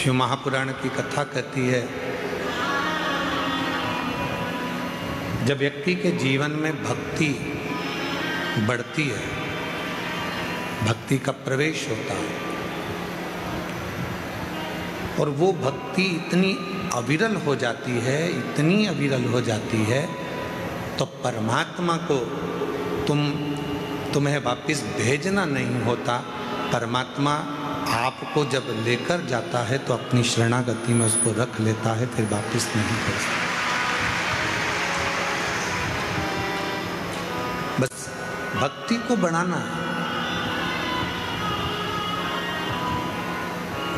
शिव महापुराण की कथा कहती है, जब व्यक्ति के जीवन में भक्ति बढ़ती है, भक्ति का प्रवेश होता है और वो भक्ति इतनी अविरल हो जाती है, इतनी अविरल हो जाती है, तो परमात्मा को तुम्हें वापस भेजना नहीं होता। परमात्मा आपको जब लेकर जाता है तो अपनी शरणागति में उसको रख लेता है, फिर वापस नहीं भेजता। बस भक्ति को बढ़ाना है,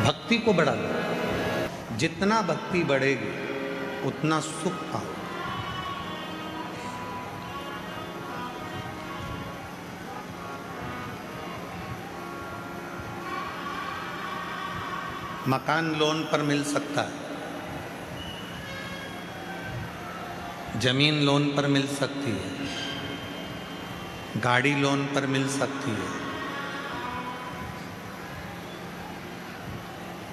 भक्ति को बढ़ा लो। जितना भक्ति बढ़ेगी उतना सुख पाओ। मकान लोन पर मिल सकता है, जमीन लोन पर मिल सकती है, गाड़ी लोन पर मिल सकती है,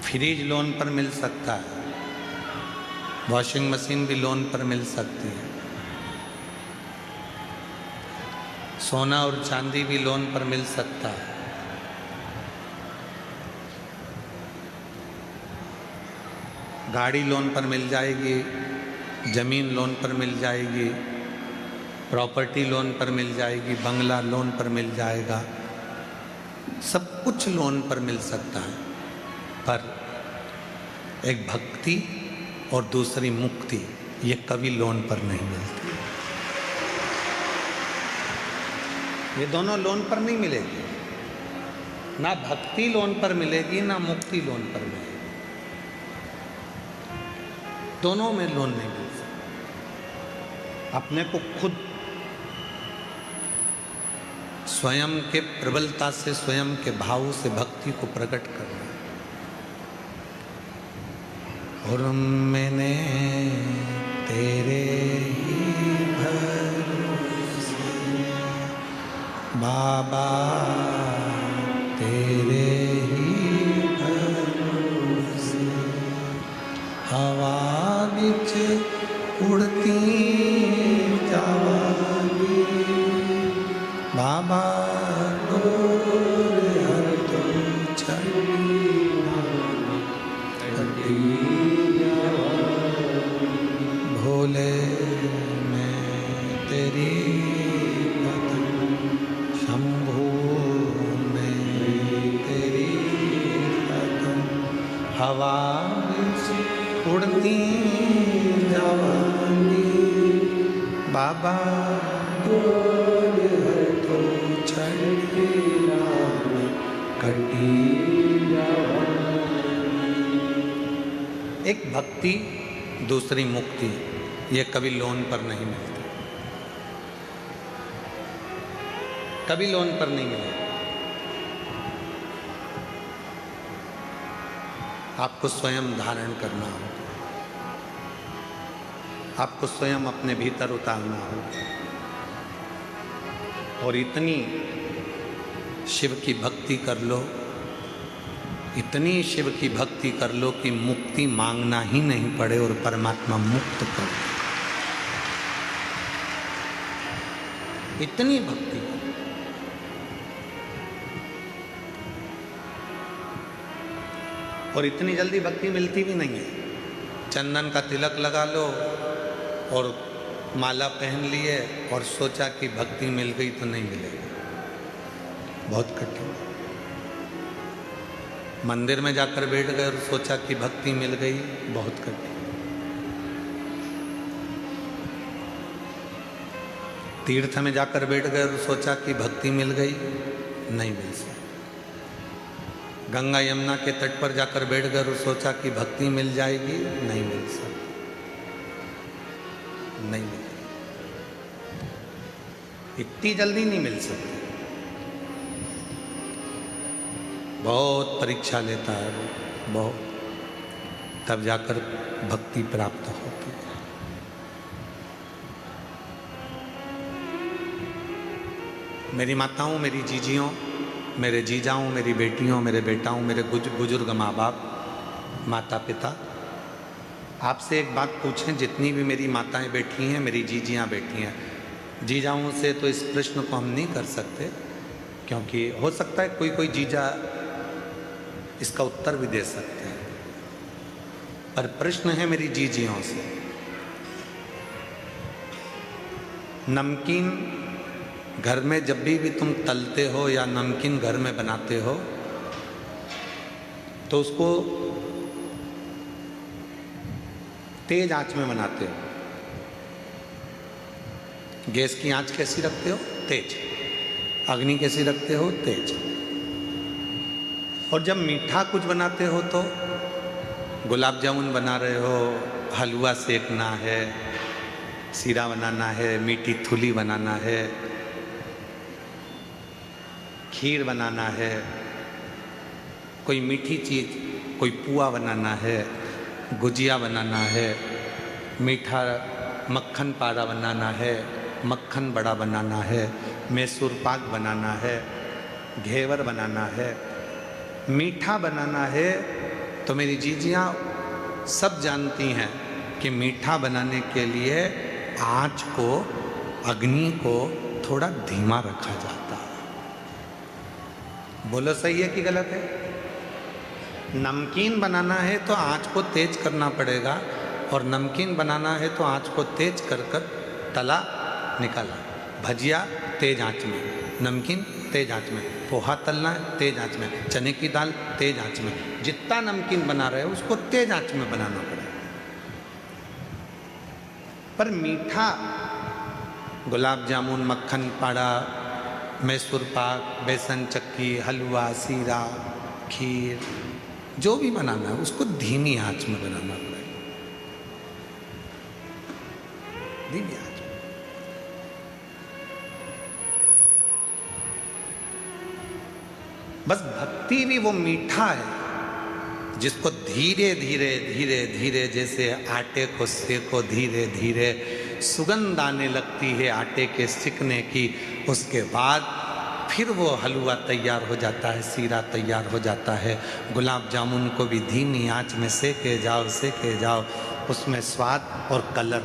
फ्रिज लोन पर मिल सकता है, वॉशिंग मशीन भी लोन पर मिल सकती है, सोना और चांदी भी लोन पर मिल सकता है। गाड़ी लोन पर मिल जाएगी, ज़मीन लोन पर मिल जाएगी, प्रॉपर्टी लोन पर मिल जाएगी, बंगला लोन पर मिल जाएगा, सब कुछ लोन पर मिल सकता है। पर एक भक्ति और दूसरी मुक्ति, ये कभी लोन पर नहीं मिलती। ये दोनों लोन पर नहीं मिलेगी, ना भक्ति लोन पर मिलेगी, ना मुक्ति लोन पर मिलेगी। दोनों में लोन नहीं मिल सकता। अपने को खुद स्वयं के प्रबलता से, स्वयं के भाव से भक्ति को प्रकट करना। और मैंने तेरे ही भरोसे बाबा, तेरे ही भरोसे हवा बिच उड़ती जावांगी, बाबा डोर हर तुम छड़ी भोले, मैं तेरी कदम शंभू, मैं तेरी कदम हवा उड़ती जावांगी, बाबा डोर हर तो छड़ी कटी जावांगी। एक भक्ति दूसरी मुक्ति, ये कभी लोन पर नहीं मिलती, कभी लोन पर नहीं मिलेगी। आपको स्वयं धारण करना होगा, आपको स्वयं अपने भीतर उतारना होगा और इतनी शिव की भक्ति कर लो, इतनी शिव की भक्ति कर लो कि मुक्ति मांगना ही नहीं पड़े और परमात्मा मुक्त कर। इतनी भक्ति और इतनी जल्दी भक्ति मिलती भी नहीं है। चंदन का तिलक लगा लो और माला पहन लिए और सोचा कि भक्ति मिल गई, तो नहीं मिलेगी, बहुत कठिन। मंदिर में जाकर बैठ गए और सोचा कि भक्ति मिल गई, बहुत कठिन। तीर्थ में जाकर बैठ गए और सोचा कि भक्ति मिल गई, नहीं मिल सकती। गंगा यमुना के तट पर जाकर बैठ गए और सोचा कि भक्ति मिल जाएगी, नहीं मिल सकती, नहीं मिल, इतनी जल्दी नहीं मिल सकती। बहुत परीक्षा लेता है वो, बहुत, तब जाकर भक्ति प्राप्त होती है। मेरी माताओं, मेरी जीजियों, मेरे जीजाओं, मेरी बेटियों, मेरे बेटाओं, मेरे बुजुर्ग माँ बाप, माता पिता, आपसे एक बात पूछें, जितनी भी मेरी माताएं बैठी हैं, मेरी जीजियाँ बैठी हैं, जीजाओं से तो इस प्रश्न को हम नहीं कर सकते, क्योंकि हो सकता है कोई कोई जीजा इसका उत्तर भी दे सकते हैं, पर प्रश्न है मेरी जीजियों से। नमकीन घर में जब भी तुम तलते हो या नमकीन घर में बनाते हो तो उसको तेज आंच में बनाते हो। गैस की आंच कैसी रखते हो? तेज। अग्नि कैसी रखते हो? तेज। और जब मीठा कुछ बनाते हो तो गुलाब जामुन बना रहे हो, हलवा सेकना है, सीरा बनाना है, मीठी थुली बनाना है, खीर बनाना है, कोई मीठी चीज़, कोई पुआ बनाना है, गुजिया बनाना है, मीठा मक्खन पारा बनाना है, मक्खन बड़ा बनाना है, मैसूर पाक बनाना है, घेवर बनाना है, मीठा बनाना है, तो मेरी जीजियाँ सब जानती हैं कि मीठा बनाने के लिए आँच को, अग्नि को थोड़ा धीमा रखा जाता है। बोलो सही है कि गलत है? नमकीन बनाना है तो आँच को तेज करना पड़ेगा, और नमकीन बनाना है तो आँच को तेज कर कर तला निकाला। भजिया तेज आंच में, नमकीन तेज आंच में, पोहा तलना है तेज आंच में, चने की दाल तेज आंच में। जितना नमकीन बना रहे हो उसको तेज आंच में बनाना पड़ेगा। पर मीठा, गुलाब जामुन, मक्खन पाड़ा, मैसूर पाक, बेसन चक्की, हलवा, सीरा, खीर, जो भी बनाना है उसको धीमी आंच में बनाना पड़ेगा, धीमी आंच। बस भक्ति भी वो मीठा है जिसको धीरे धीरे धीरे धीरे, जैसे आटे को सेको धीरे धीरे, सुगंध आने लगती है आटे के सिकने की, उसके बाद फिर वो हलवा तैयार हो जाता है, सीरा तैयार हो जाता है। गुलाब जामुन को भी धीमी आंच में सेके जाओ, उसमें स्वाद और कलर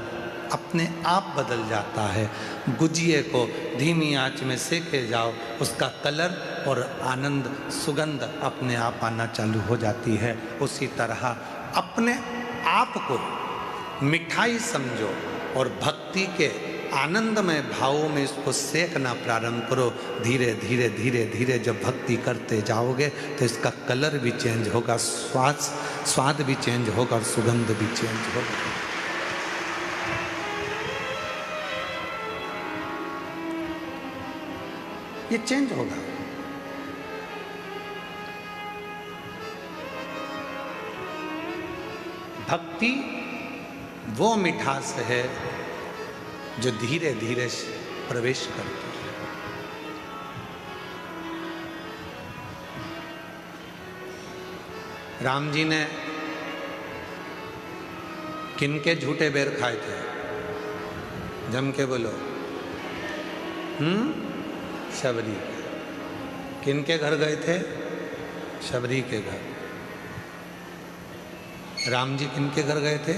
अपने आप बदल जाता है। गुजिये को धीमी आंच में सेके जाओ, उसका कलर और आनंद, सुगंध अपने आप आना चालू हो जाती है। उसी तरह अपने आप को मिठाई समझो और भक्ति के आनंदमय भावों में इसको सेकना प्रारंभ करो। धीरे धीरे धीरे धीरे जब भक्ति करते जाओगे तो इसका कलर भी चेंज होगा, स्वाद भी चेंज होगा और सुगंध भी चेंज होगा। ये चेंज होगा। भक्ति वो मिठास है जो धीरे धीरे प्रवेश करती है। राम जी ने किनके झूठे बेर खाए थे? जम के बोलो। शबरी। किनके घर गए थे? शबरी के घर। राम जी किनके घर गए थे?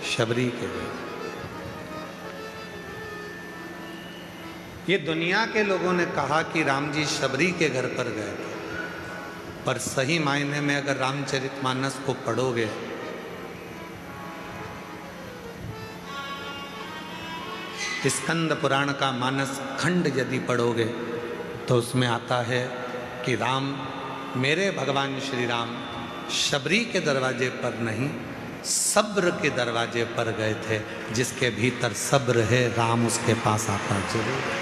शबरी के घर। ये दुनिया के लोगों ने कहा कि राम जी शबरी के घर पर गए थे, पर सही मायने में अगर रामचरितमानस को पढ़ोगे स्कंद पुराण का मानस खंड यदि पढ़ोगे तो उसमें आता है कि राम, मेरे भगवान श्री राम शबरी के दरवाजे पर नहीं, सब्र के दरवाजे पर गए थे। जिसके भीतर सब्र है, राम उसके पास आता जरूर है।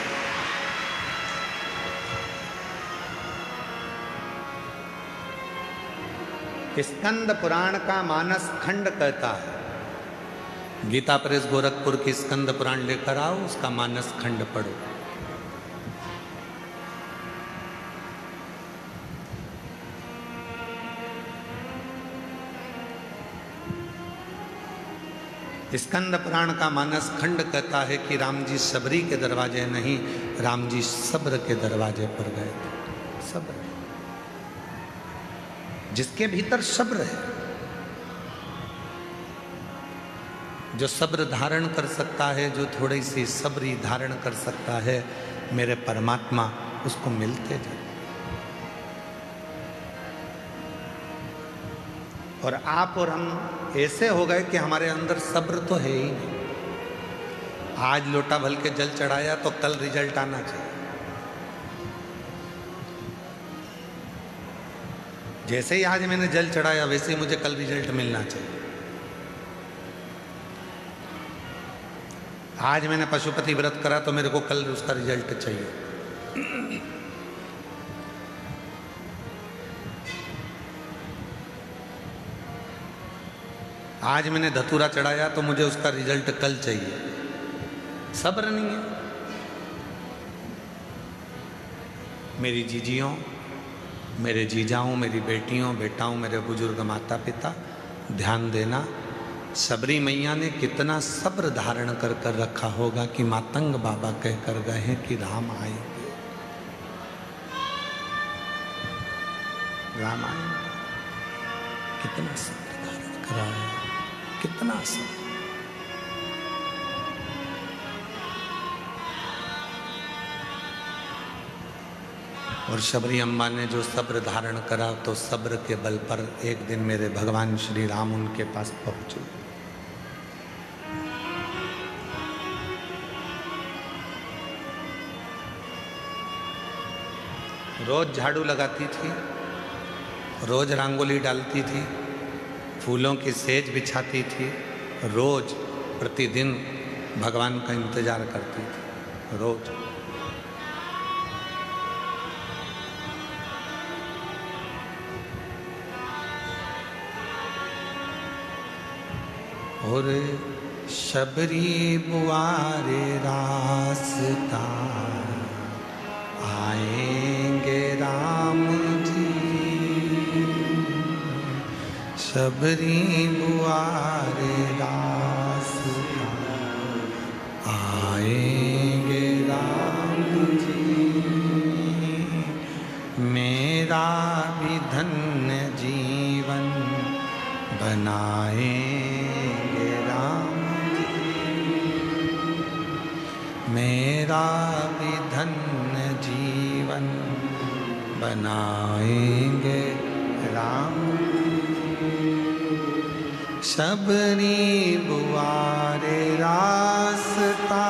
स्कंद पुराण का मानस खंड कहता है, गीता प्रेस गोरखपुर की स्कंद पुराण लेकर आओ, उसका मानस खंड पढ़ो। स्कंद पुराण का मानस खंड कहता है कि राम जी शबरी के दरवाजे नहीं, राम जी सब्र के दरवाजे पर गए थे। सब्र, जिसके भीतर सब्र है जो सब्र धारण कर सकता है, जो थोड़ी सी सब्री धारण कर सकता है, मेरे परमात्मा उसको मिलते जाए। और आप और हम ऐसे हो गए कि हमारे अंदर सब्र तो है ही नहीं। आज लोटा भर के जल चढ़ाया तो कल रिजल्ट आना चाहिए। जैसे ही आज मैंने जल चढ़ाया वैसे ही मुझे कल रिजल्ट मिलना चाहिए। आज मैंने पशुपति व्रत करा तो मेरे को कल उसका रिजल्ट चाहिए। आज मैंने धतूरा चढ़ाया तो मुझे उसका रिजल्ट कल चाहिए। सब्र नहीं है। मेरी जीजियों, मेरे जीजाओं, मेरी बेटियों, बेटाओं, मेरे बुजुर्ग माता पिता, ध्यान देना, सबरी मैया ने कितना सब्र धारण कर कर रखा होगा कि मातंग बाबा कहकर गए हैं कि राम आएंगे, राम आएंगे। कितना सब्र धारण करा है, कितना सब्र। और शबरी अम्मा ने जो सब्र धारण करा तो सब्र के बल पर एक दिन मेरे भगवान श्री राम उनके पास पहुंचे। रोज झाड़ू लगाती थी, रोज रंगोली डालती थी, फूलों की सेज बिछाती थी, रोज प्रतिदिन भगवान का इंतजार करती थी, रोज। और शबरी बुआरे रास्ता आएंगे राम जी, शबरी बुआरे रास्ता आएंगे राम जी, मेरा भी धन्य जीवन बनाएंगे राम जी, मेरा भी धन्य जीवन बनाएंगे राम जी। शबरी बुआरे रास्ता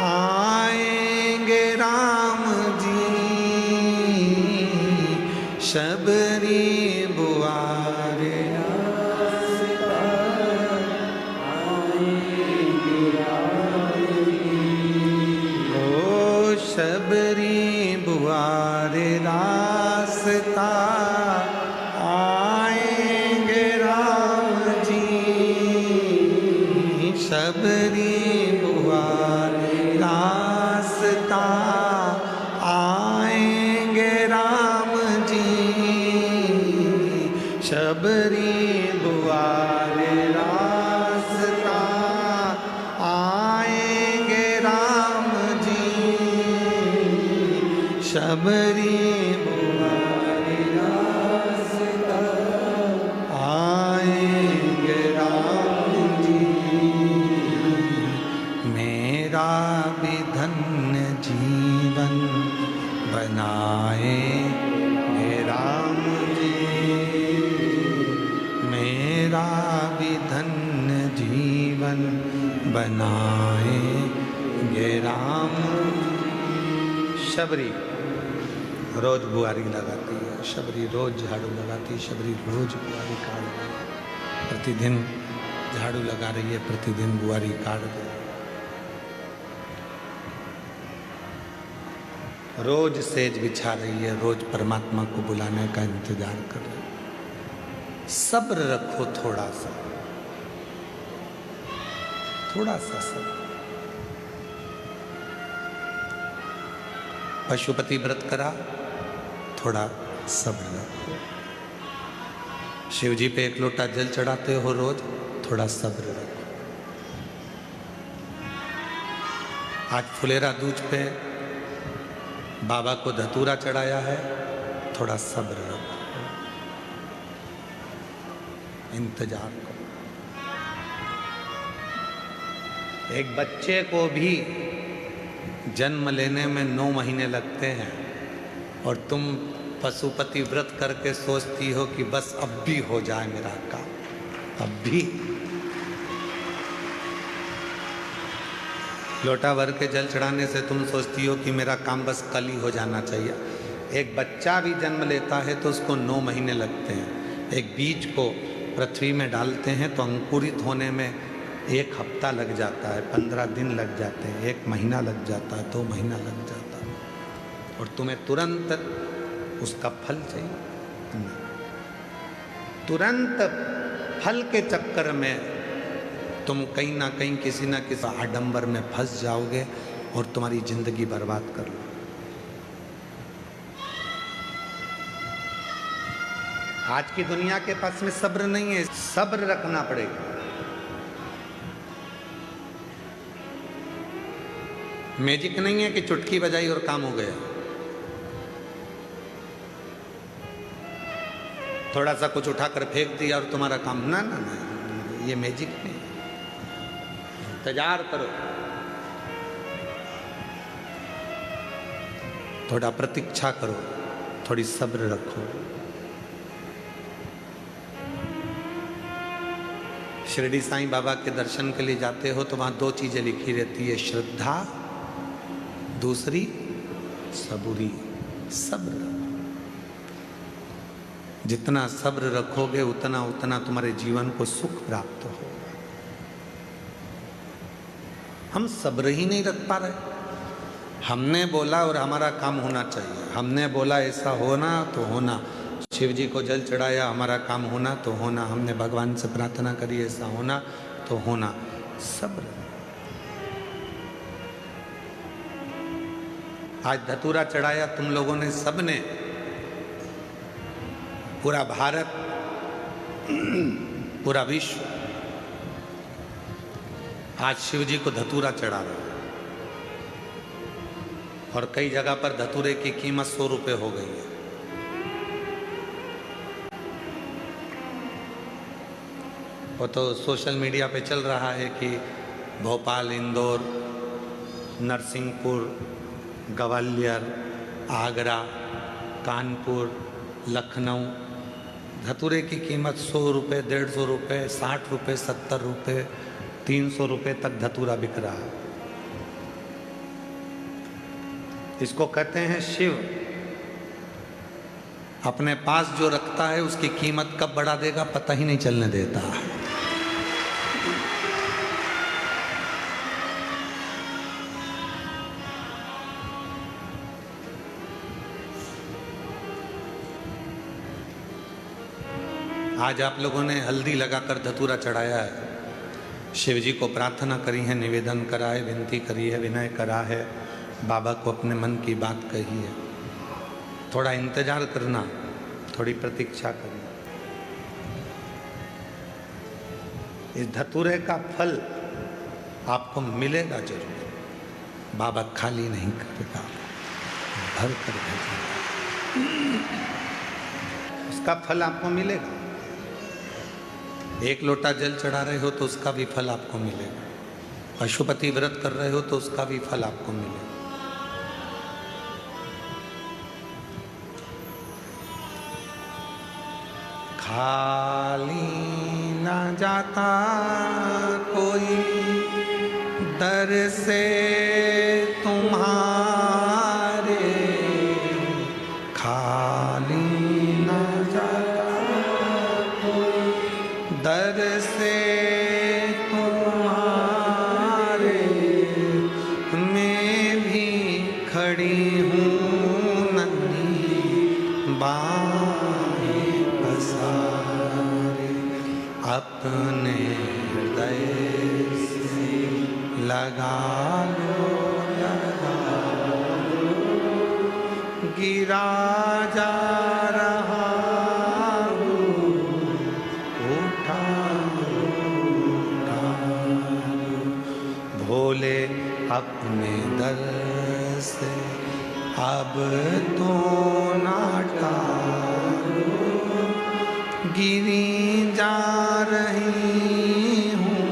आएंगे राम जी, शबरी बुआरे रास्ता आएंगे राम जी, ओ शबरी बुआरे रास्ता आएंगे राम जी, शबरी बुआरे रास्ता आएंगे राम जी, शबरी बुआरे रास्ता आएंगे राम जी, शबरी बुआरे रास्ता आएंगे राम जी, मेरा भी धन्य जीवन बनाएंगे राम जी, मेरा भी धन्य जीवन बनाएंगे राम। शबरी रोज बुआरी लगाती है, शबरी रोज झाड़ू लगाती है, शबरी रोज बुआरी काट रही है, प्रतिदिन झाड़ू लगा रही है, प्रतिदिन बुआरी काट रही है, रोज सेज बिछा रही है, रोज परमात्मा को बुलाने का इंतजार कर रही है। सब्र रखो, थोड़ा सा, थोड़ा सा सब्र। पशुपति व्रत करा, थोड़ा सब्र रखो। शिव जी पे एक लोटा जल चढ़ाते हो रोज, थोड़ा सब्र रखो। आज फुलेरा दूज पे बाबा को धतूरा चढ़ाया है, थोड़ा सब्र रखो, इंतजार करो। एक बच्चे को भी जन्म लेने में 9 महीने लगते हैं और तुम पशुपति व्रत करके सोचती हो कि बस अब भी हो जाए मेरा काम, अब भी। लोटा भर के जल चढ़ाने से तुम सोचती हो कि मेरा काम बस कल ही हो जाना चाहिए। एक बच्चा भी जन्म लेता है तो उसको 9 महीने लगते हैं। एक बीज को पृथ्वी में डालते हैं तो अंकुरित होने में 1 हफ्ता लग जाता है, 15 दिन लग जाते हैं, 1 महीना लग जाता है, 2 महीना लग जाता है, और तुम्हें तुरंत उसका फल चाहिए। तुरंत फल के चक्कर में तुम कहीं ना कहीं किसी न किसी आडंबर में फंस जाओगे और तुम्हारी जिंदगी बर्बाद कर लो। आज की दुनिया के पास में सब्र नहीं है, सब्र रखना पड़ेगा। मैजिक नहीं है कि चुटकी बजाई और काम हो गया। थोड़ा सा कुछ उठाकर फेंक दिया और तुम्हारा काम, ना ना ना, ये मैजिक नहीं। इंतजार करो, थोड़ा प्रतीक्षा करो, थोड़ी सब्र रखो। शिरडी साईं बाबा के दर्शन के लिए जाते हो तो वहां 2 चीजें लिखी रहती है, श्रद्धा, दूसरी सबूरी, सब्र। जितना सब्र रखोगे उतना उतना तुम्हारे जीवन को सुख प्राप्त हो। हम सब्र ही नहीं रख पा रहे। हमने बोला और हमारा काम होना चाहिए, हमने बोला ऐसा होना तो होना। शिव जी को जल चढ़ाया, हमारा काम होना तो होना। हमने भगवान से प्रार्थना करी, ऐसा होना तो होना। सब्र। आज धतूरा चढ़ाया तुम लोगों ने, सबने, पूरा भारत, पूरा विश्व आज शिव जी को धतूरा चढ़ा रहा है। और कई जगह पर धतूरे की कीमत 100 रुपये हो गई है। वो तो सोशल मीडिया पे चल रहा है कि भोपाल, इंदौर, नरसिंहपुर, ग्वालियर, आगरा, कानपुर, लखनऊ, धतूरे की कीमत 100 रुपये, 150 रुपये, 60 रुपये, 70 रुपये, 300 रुपये तक धतूरा बिक रहा है। इसको कहते हैं शिव। अपने पास जो रखता है उसकी कीमत कब बढ़ा देगा पता ही नहीं चलने देता। आज आप लोगों ने हल्दी लगाकर धतूरा चढ़ाया है, शिव जी को प्रार्थना करी है, निवेदन करा है, विनती करी है, विनय करा है, बाबा को अपने मन की बात कही है। थोड़ा इंतजार करना, थोड़ी प्रतीक्षा करना। इस धतूरे का फल आपको मिलेगा जरूर। बाबा खाली नहीं करेगा, भर कर भेजेगा, उसका फल आपको मिलेगा। एक लोटा जल चढ़ा रहे हो तो उसका भी फल आपको मिलेगा। पशुपति व्रत कर रहे हो तो उसका भी फल आपको मिलेगा। खाली न जाता कोई दर से तुम्हारे, खाली न जाता दर से तुम्हारे, मैं भी खड़ी हूँ नन्ही बाहें पसारे, अपने हृदय से लगा लो, गिरा जा रहा भोले अपने दर से अब तो ना टालो, गिरी जा रही हूँ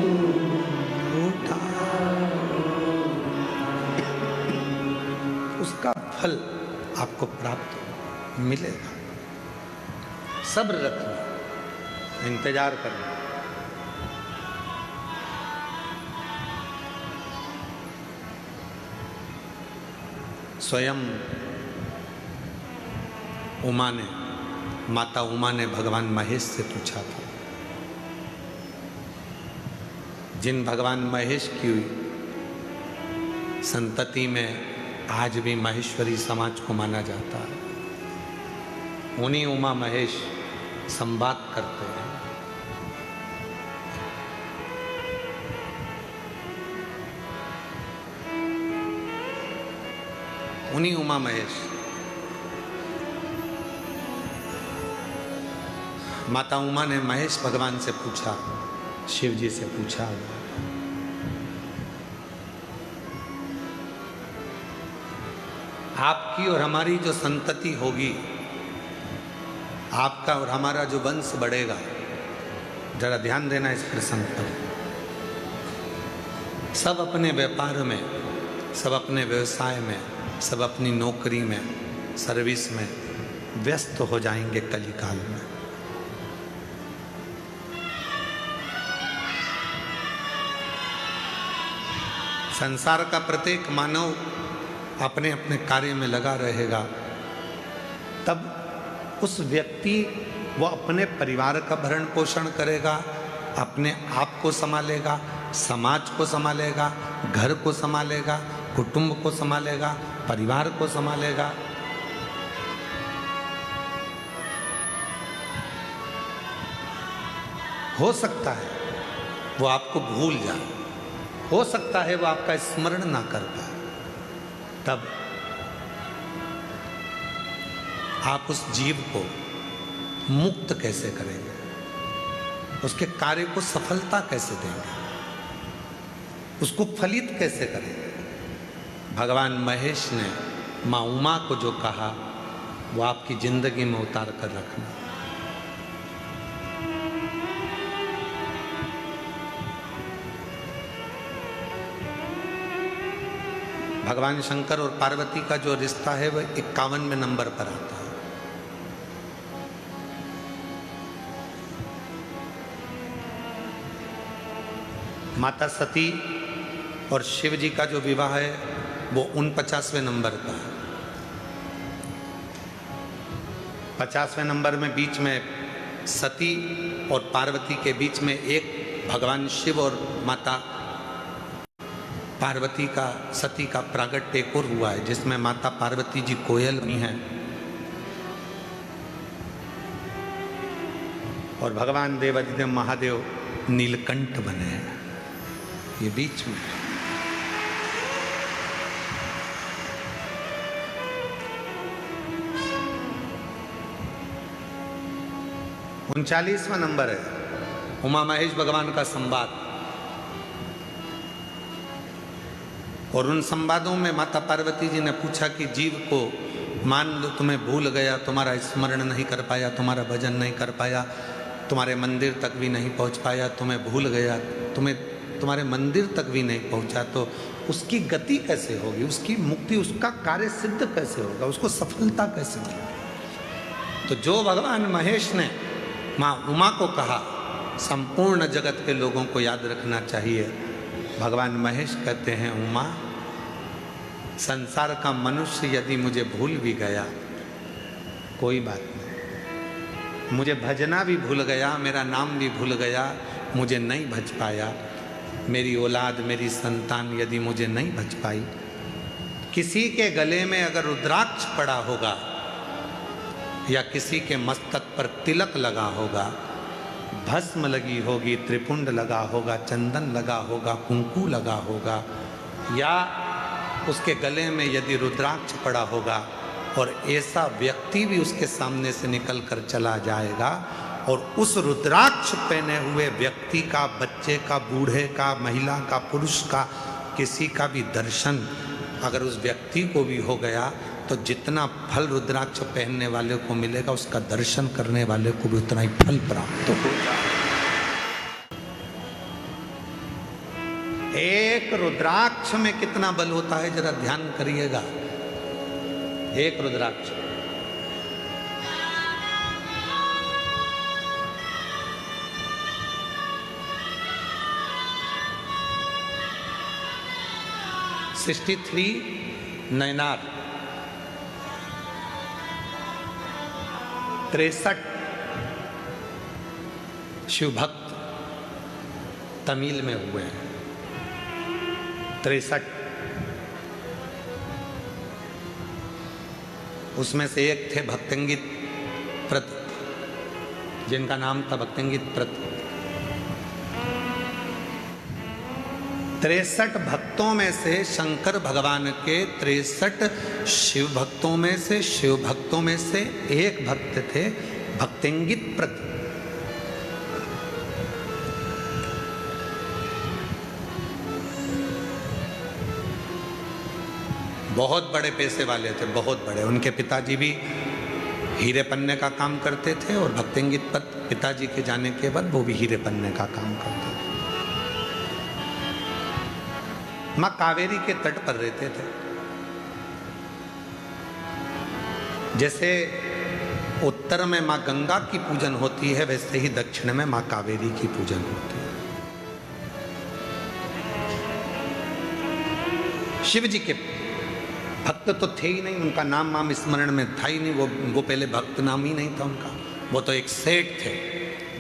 उठा फल आपको प्राप्त मिलेगा। सब्र रखना, इंतजार करना। स्वयं माता उमा ने भगवान महेश से पूछा था। जिन भगवान महेश की संतति में आज भी महेश्वरी समाज को माना जाता है, उन्हीं उमा महेश संवाद करते हैं। उन्हीं उमा महेश, माता उमा ने महेश भगवान से पूछा, शिव जी से पूछा, आपकी और हमारी जो संतति होगी, आपका और हमारा जो वंश बढ़ेगा, जरा ध्यान देना इस प्रसंग पर। सब अपने व्यापार में, सब अपने व्यवसाय में, सब अपनी नौकरी में, सर्विस में व्यस्त हो जाएंगे कलिकाल में। संसार का प्रत्येक मानव अपने अपने कार्य में लगा रहेगा, तब उस व्यक्ति वो अपने परिवार का भरण पोषण करेगा, अपने आप को संभालेगा, समाज को संभालेगा, घर को संभालेगा, कुटुंब को संभालेगा, परिवार को संभालेगा। हो सकता है वो आपको भूल जाए, हो सकता है वो आपका स्मरण ना कर पाए, तब आप उस जीव को मुक्त कैसे करेंगे, उसके कार्य को सफलता कैसे देंगे, उसको फलित कैसे करेंगे। भगवान महेश ने माँ उमा को जो कहा वो आपकी जिंदगी में उतार कर रखना। भगवान शंकर और पार्वती का जो रिश्ता है वह 51वें नंबर पर आता है। माता सती और शिव जी का जो विवाह है वो 49वें नंबर का है। 50वें नंबर में बीच में सती और पार्वती के बीच में एक भगवान शिव और माता पार्वती का, सती का प्रागट्य एक और हुआ है, जिसमें माता पार्वती जी कोयल बनी हैं और भगवान देवादिदेव महादेव नीलकंठ बने हैं। ये बीच में 39वां नंबर है उमा महेश भगवान का संवाद। और उन संवादों में माता पार्वती जी ने पूछा कि जीव को मान लो तुम्हें भूल गया, तुम्हारा स्मरण नहीं कर पाया, तुम्हारा भजन नहीं कर पाया, तुम्हारे मंदिर तक भी नहीं पहुंच पाया, तुम्हें भूल गया, तुम्हारे मंदिर तक भी नहीं पहुंचा, तो उसकी गति कैसे होगी, उसकी मुक्ति, उसका कार्य सिद्ध कैसे होगा, उसको सफलता कैसे मिलेगी। तो जो भगवान महेश ने माँ उमा को कहा, संपूर्ण जगत के लोगों को याद रखना चाहिए। भगवान महेश कहते हैं, उमा, संसार का मनुष्य यदि मुझे भूल भी गया कोई बात नहीं, मुझे भजना भी भूल गया, मेरा नाम भी भूल गया, मुझे नहीं भज पाया, मेरी औलाद, मेरी संतान यदि मुझे नहीं भज पाई, किसी के गले में अगर रुद्राक्ष पड़ा होगा या किसी के मस्तक पर तिलक लगा होगा, भस्म लगी होगी, त्रिपुंड लगा होगा, चंदन लगा होगा, कुंकू लगा होगा, या उसके गले में यदि रुद्राक्ष पड़ा होगा और ऐसा व्यक्ति भी उसके सामने से निकल कर चला जाएगा और उस रुद्राक्ष पहने हुए व्यक्ति का, बच्चे का, बूढ़े का, महिला का, पुरुष का, किसी का भी दर्शन अगर उस व्यक्ति को भी हो गया तो जितना फल रुद्राक्ष पहनने वाले को मिलेगा, उसका दर्शन करने वाले को भी उतना ही फल प्राप्त हो जाएगा। एक रुद्राक्ष में कितना बल होता है, जरा ध्यान करिएगा। एक रुद्राक्ष। $63 नैनार, 63 शिव भक्त तमिल में हुए हैं। 63 उसमें से एक थे भक्तंगित प्रत, जिनका नाम था भक्तंगित प्रत। 63 भक्तों में से शंकर भगवान के 63 शिव भक्तों में से एक भक्त थे भक्तंगित प्रत। बहुत बड़े पैसे वाले थे, बहुत बड़े। उनके पिताजी भी हीरे पन्ने का काम करते थे और भक्तंगित प्रत पिताजी के जाने के बाद वो भी हीरे पन्ने का काम करते थे। माँ कावेरी के तट पर रहते थे। जैसे उत्तर में माँ गंगा की पूजन होती है, वैसे ही दक्षिण में माँ कावेरी की पूजन होती है। शिव जी के भक्त तो थे ही नहीं, उनका नाम वाम स्मरण में था ही नहीं, वो पहले भक्त नाम ही नहीं था उनका। वो तो एक सेठ थे,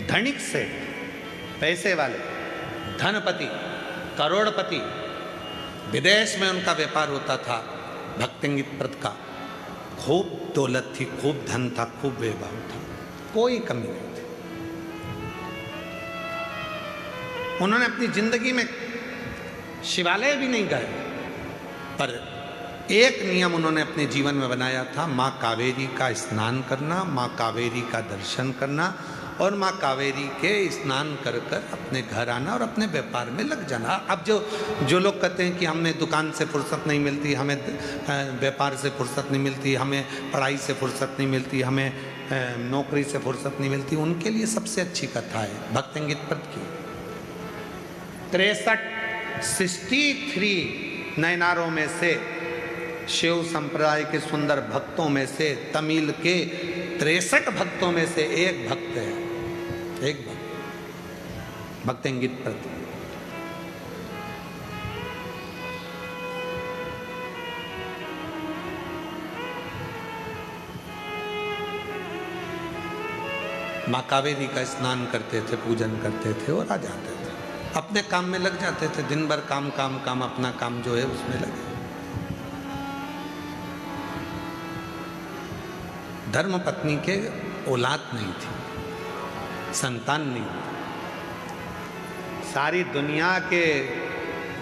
धनिक सेठ, पैसे वाले, धनपति, करोड़पति। विदेश में उनका व्यापार होता था भक्तंगित प्रत का। खूब दौलत थी, खूब धन था, खूब वैभव था, कोई कमी नहीं थी। उन्होंने अपनी जिंदगी में शिवालय भी नहीं गए, पर एक नियम उन्होंने अपने जीवन में बनाया था, माँ कावेरी का स्नान करना, माँ कावेरी का दर्शन करना और माँ कावेरी के स्नान कर कर अपने घर आना और अपने व्यापार में लग जाना। अब जो लोग कहते हैं कि हमें दुकान से फुर्सत नहीं मिलती, हमें व्यापार से फुर्सत नहीं मिलती, हमें पढ़ाई से फुर्सत नहीं मिलती, हमें नौकरी से फुर्सत नहीं मिलती, उनके लिए सबसे अच्छी कथा है भक्तंगित प्रत की। 63 नैनारों में से, शिव संप्रदाय के सुंदर भक्तों में से, तमिल के 63 भक्तों में से एक भक्त है, एक भक्त भक्तंगित प्रत। माँ कावेरी का स्नान करते थे, पूजन करते थे और आ जाते थे, अपने काम में लग जाते थे। दिन भर काम काम काम, अपना काम जो है उसमें लगे। धर्म पत्नी के औलाद नहीं थी, संतान नहीं थी। सारी दुनिया के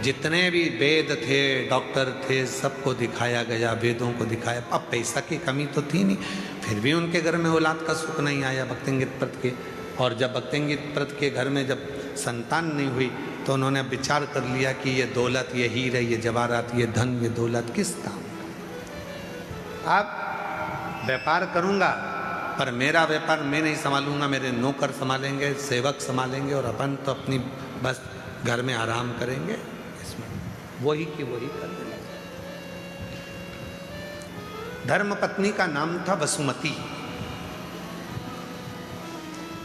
जितने भी वेद थे, डॉक्टर थे, सबको दिखाया गया, वेदों को दिखाया। अब पैसा की कमी तो थी नहीं, फिर भी उनके घर में औलाद का सुख नहीं आया भक्तंगित प्रत के। और जब भक्तंगित प्रत के घर में जब संतान नहीं हुई तो उन्होंने विचार कर लिया कि ये दौलत, ये हीरे, ये जवाहरात, ये धन, ये दौलत किस काम। अब व्यापार करूंगा पर मेरा व्यापार मैं नहीं संभालूंगा, मेरे नौकर संभालेंगे, सेवक संभालेंगे और अपन तो अपनी बस घर में आराम करेंगे। इसमें वही की वही करने लगे। धर्म पत्नी का नाम था वसुमती।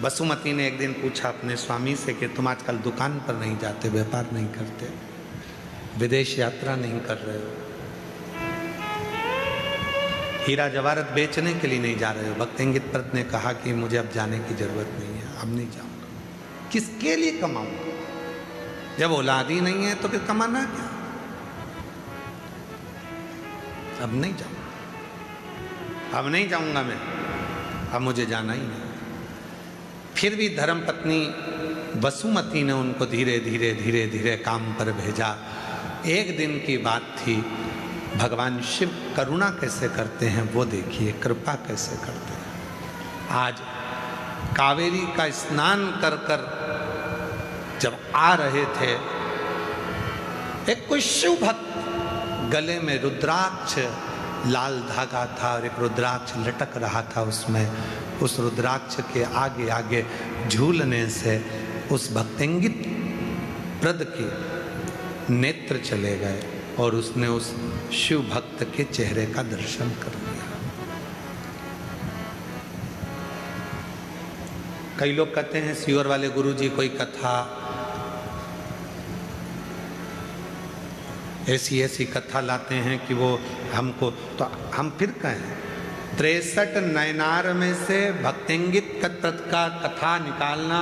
वसुमती ने एक दिन पूछा अपने स्वामी से कि तुम आजकल दुकान पर नहीं जाते, व्यापार नहीं करते, विदेश यात्रा नहीं कर रहे हो, हीरा जवाहरत बेचने के लिए नहीं जा रहे हो। भक्तंगित प्रत ने कहा कि मुझे अब जाने की जरूरत नहीं है, अब नहीं जाऊंगा। किसके लिए कमाऊंगा? जब औलाद ही नहीं है तो फिर कमाना क्या? अब नहीं जाऊंगा, अब नहीं जाऊंगा मैं, अब मुझे जाना ही नहीं। फिर भी धर्मपत्नी वसुमती ने उनको धीरे धीरे धीरे धीरे काम पर भेजा। एक दिन की बात थी, भगवान शिव करुणा कैसे करते हैं वो देखिए, कृपा कैसे करते हैं। आज कावेरी का स्नान कर कर जब आ रहे थे, एक कोई शिव भक्त, गले में रुद्राक्ष लाल धागा था और एक रुद्राक्ष लटक रहा था उसमें। उस रुद्राक्ष के आगे आगे झूलने से उस भक्तंगित प्रद के नेत्र चले गए और उसने उस शिव भक्त के चेहरे का दर्शन कर लिया। कई लोग कहते हैं सीहोर वाले गुरुजी कोई कथा, ऐसी ऐसी कथा लाते हैं कि वो हमको, तो हम फिर कहें 63 नयनार में से भक्तिंगित का कथा निकालना।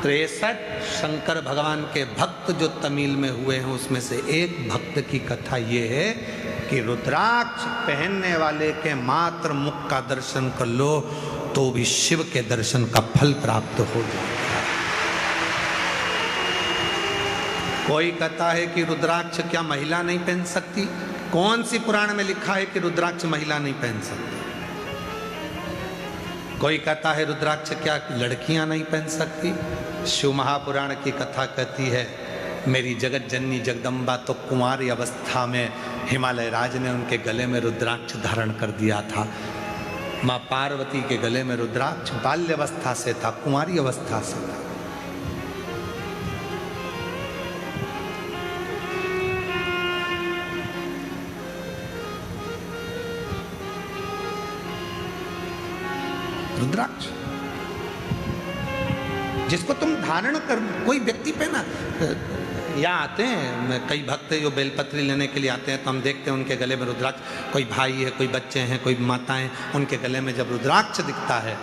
63 शंकर भगवान के भक्त जो तमिल में हुए हैं उसमें से एक भक्त की कथा ये है कि रुद्राक्ष पहनने वाले के मात्र मुख का दर्शन कर लो तो भी शिव के दर्शन का फल प्राप्त हो जाता है। कोई कहता है कि रुद्राक्ष क्या महिला नहीं पहन सकती? कौन सी पुराण में लिखा है कि रुद्राक्ष महिला नहीं पहन सकती? कोई कहता है रुद्राक्ष क्या लड़कियां नहीं पहन सकती? शिव महापुराण की कथा कहती है मेरी जगत जननी जगदम्बा तो कुंवारी अवस्था में हिमालय राज ने उनके गले में रुद्राक्ष धारण कर दिया था। माँ पार्वती के गले में रुद्राक्ष बाल्यावस्था से था, कुंवारी अवस्था से था। रुद्राक्ष जिसको तुम धारण कर, कोई व्यक्ति पे ना, यहाँ आते हैं कई भक्त जो बेलपत्री लेने के लिए आते हैं तो हम देखते हैं उनके गले में रुद्राक्ष, कोई भाई है, कोई बच्चे हैं, कोई माताएं, उनके गले में जब रुद्राक्ष दिखता है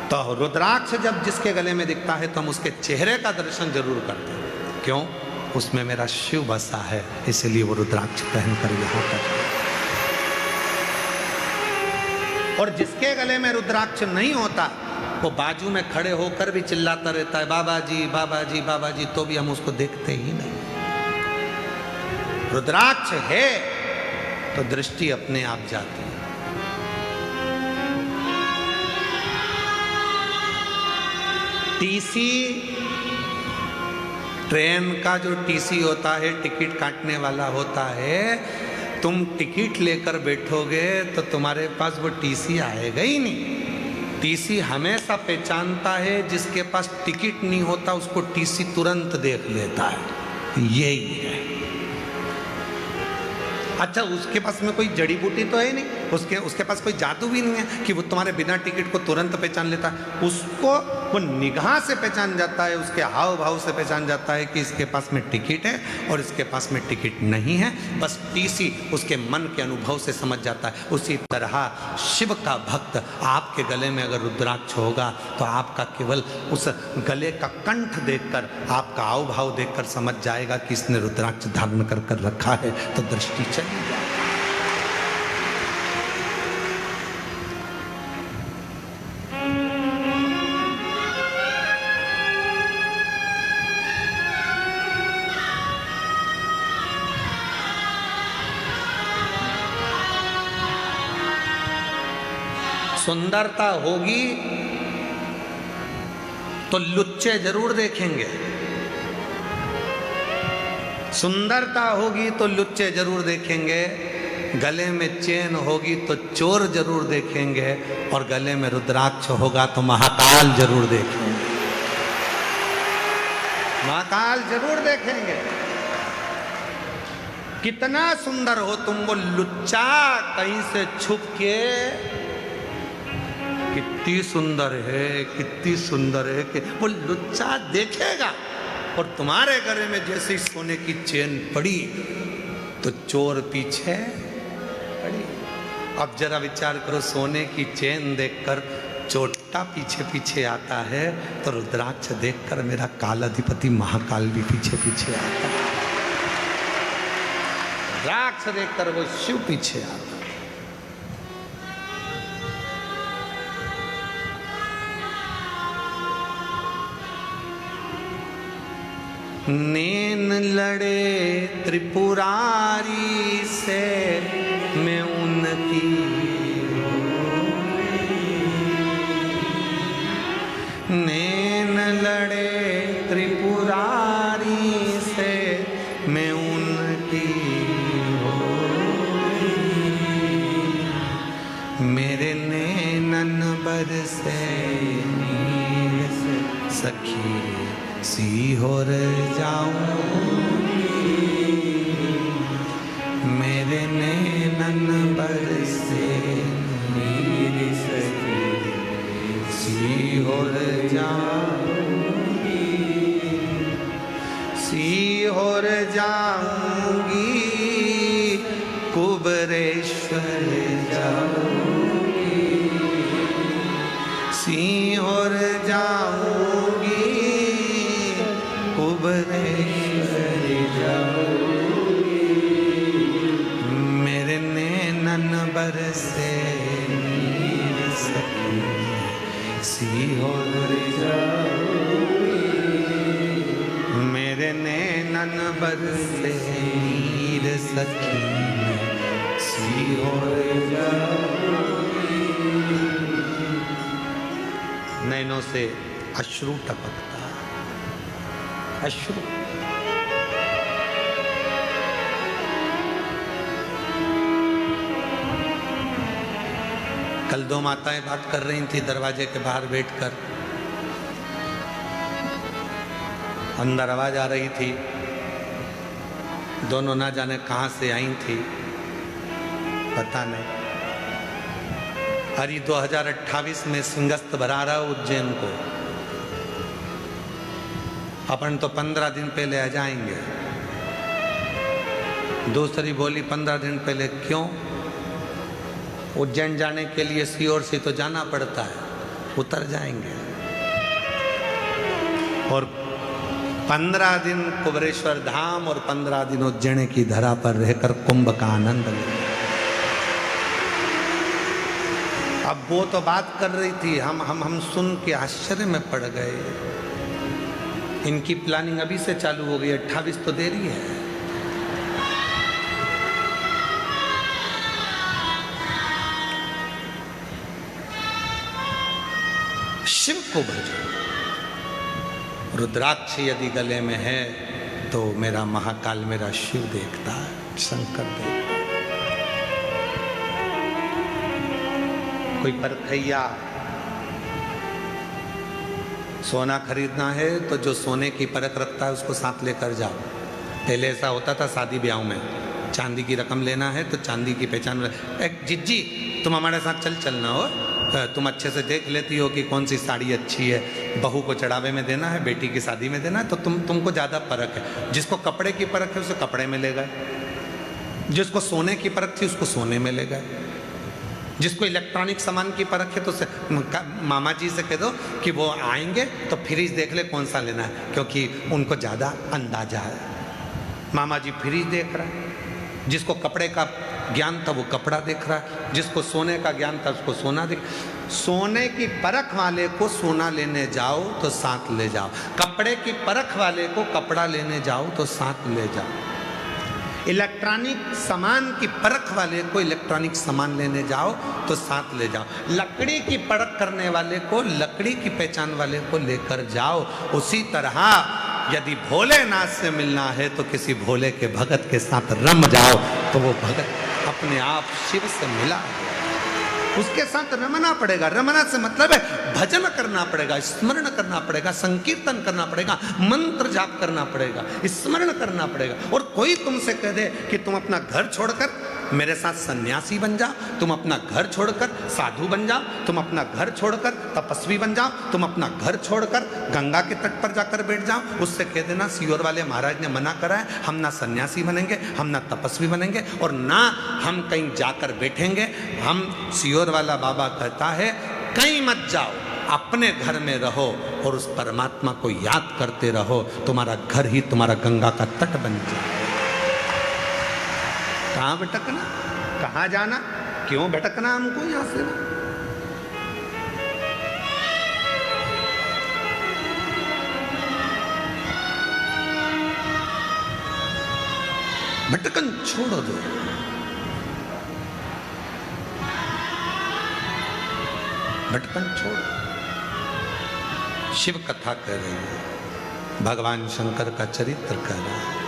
तो रुद्राक्ष जब जिसके गले में दिखता है तो हम उसके चेहरे का दर्शन जरूर करते हैं। क्यों? उसमें मेरा शिव बसा है, इसलिए वो रुद्राक्ष पहन कर यहाँ पर। और जिसके गले में रुद्राक्ष नहीं होता वो बाजू में खड़े होकर भी चिल्लाता रहता है बाबा जी बाबा जी बाबा जी, तो भी हम उसको देखते ही नहीं। रुद्राक्ष है तो दृष्टि अपने आप जाती है। टीसी, ट्रेन का जो टीसी होता है, टिकट काटने वाला होता है, तुम टिकट लेकर बैठोगे तो तुम्हारे पास वो टीसी आएगा ही नहीं। टीसी हमेशा पहचानता है, जिसके पास टिकट नहीं होता उसको टीसी तुरंत देख लेता है। यही है। अच्छा, उसके पास में कोई जड़ी बूटी तो है नहीं, उसके पास कोई जादू भी नहीं है कि वो तुम्हारे बिना टिकट को तुरंत पहचान लेता है। उसको वो निगाह से पहचान जाता है, उसके हाव भाव से पहचान जाता है कि इसके पास में टिकट है और इसके पास में टिकट नहीं है। बस टीसी उसके मन के अनुभव से समझ जाता है। उसी तरह शिव का भक्त आपके गले में अगर रुद्राक्ष होगा तो आपका केवल उस गले का कंठ देखकर, आपका हाव भाव देखकर समझ जाएगा कि इसने रुद्राक्ष धारण कर रखा है, तो दृष्टि चली जाए। सुंदरता होगी तो लुच्चे जरूर देखेंगे, सुंदरता होगी तो लुच्चे जरूर देखेंगे, गले में चेन होगी तो चोर जरूर देखेंगे, और गले में रुद्राक्ष होगा तो महाकाल जरूर देखेंगे। महाकाल जरूर देखेंगे। कितना सुंदर हो तुम, वो लुच्चा कहीं से छुप के कितनी सुंदर है, कितनी सुंदर है, कि वो लुच्चा देखेगा। और तुम्हारे गले में जैसे सोने की चेन पड़ी तो चोर पीछे पड़ी। अब जरा विचार करो, सोने की चेन देखकर चोटा पीछे पीछे आता है तो रुद्राक्ष देखकर मेरा काल अधिपति महाकाल भी पीछे पीछे आता है। रुद्राक्ष देखकर वो शिव पीछे आता है। नैन लड़े त्रिपुरारी से मैं उनकी, नैन लड़े त्रिपुरारी से मैं उनकी, मेरे नैनन बरसे नीर से सखी सीहोर जाऊं, मेरे नैनन बरसे नीर सखी सीहोर जाऊंगी, सीहोर जाऊंगी, कुबरेश्वर जाऊंगी, सीहोर जाऊंगी, कुबरेश्वर जाऊंगी, मेरे नैनन बरसे नीर सखी सीहोर जाऊंगी, मेरे नैनन बरसे नीर सखी सीहोर जाऊंगी। नैनों से अश्रु टपकता, अश्रु। कल दो माताएं बात कर रही थी दरवाजे के बाहर बैठकर, अंदर आवाज आ रही थी, दोनों ना जाने कहां से आई थी, पता नहीं। अरे 2028 में सिंहस्थ भरा रहा उज्जैन को, अपन तो 15 दिन पहले आ जाएंगे। दूसरी बोली 15 दिन पहले क्यों? उज्जैन जाने के लिए सीहोर से तो जाना पड़ता है, उतर जाएंगे और 15 दिन कुबरेश्वर धाम और 15 दिन उज्जैन की धरा पर रहकर कुंभ का आनंद लेंगे। अब वो तो बात कर रही थी, हम सुन के आश्चर्य में पड़ गए। इनकी प्लानिंग अभी से चालू हो गई, 28 तो देरी है। शिव को भजो, रुद्राक्ष यदि गले में है तो मेरा महाकाल मेरा शिव देखता है, शंकर देखता है। कोई परखैया सोना खरीदना है तो जो सोने की परख रखता है उसको साथ लेकर जाओ। पहले ऐसा होता था शादी ब्याह में, चांदी की रकम लेना है तो चांदी की पहचान, एक जिज्जी तुम हमारे साथ चलना हो, तुम अच्छे से देख लेती हो कि कौन सी साड़ी अच्छी है, बहू को चढ़ावे में देना है, बेटी की शादी में देना है, तो तुमको ज़्यादा परख है। जिसको कपड़े की परख है उसे कपड़े में ले गए, जिसको सोने की परख थी उसको सोने में ले गए, जिसको इलेक्ट्रॉनिक सामान की परख है तो मामा जी से कह दो कि वो आएंगे तो फ्रिज देख ले कौन सा लेना है, क्योंकि उनको ज़्यादा अंदाजा है। मामा जी फ्रिज देख रहा है, जिसको कपड़े का ज्ञान था वो कपड़ा देख रहा है, जिसको सोने का ज्ञान था उसको सोना देख। सोने की परख वाले को सोना लेने जाओ तो साथ ले जाओ, कपड़े की परख वाले को कपड़ा लेने जाओ तो साथ ले जाओ, इलेक्ट्रॉनिक सामान की परख वाले को इलेक्ट्रॉनिक सामान लेने जाओ तो साथ ले जाओ, लकड़ी की परख करने वाले को लकड़ी की पहचान वाले को लेकर जाओ। उसी तरह यदि भोलेनाथ से मिलना है तो किसी भोले के भगत के साथ रम जाओ तो वो भगत अपने आप शिव से मिला, उसके साथ रमना पड़ेगा। रमना से मतलब है भजन करना पड़ेगा, स्मरण करना पड़ेगा, संकीर्तन करना पड़ेगा, मंत्र जाप करना पड़ेगा, स्मरण करना पड़ेगा। और कोई तुमसे कह दे कि तुम अपना घर छोड़कर मेरे साथ सन्यासी बन जाओ, तुम अपना घर छोड़कर साधु बन जाओ, तुम अपना घर छोड़कर तपस्वी बन जाओ, तुम अपना घर छोड़कर गंगा के तट पर जाकर बैठ जाओ, उससे कह देना सीहोर वाले महाराज ने मना करा है, हम ना सन्यासी बनेंगे, हम ना तपस्वी बनेंगे और ना हम कहीं जाकर बैठेंगे। हम सीहोर वाला बाबा कहता है कहीं मत जाओ, अपने घर में रहो और उस परमात्मा को याद करते रहो, तुम्हारा घर ही तुम्हारा गंगा का तट बन जाए। कहाँ भटकना, कहाँ जाना, क्यों भटकना हमको यहां से? भटकन छोड़ दो, भटकन छोड़। शिव कथा कह रही है, भगवान शंकर का चरित्र कह रहा है।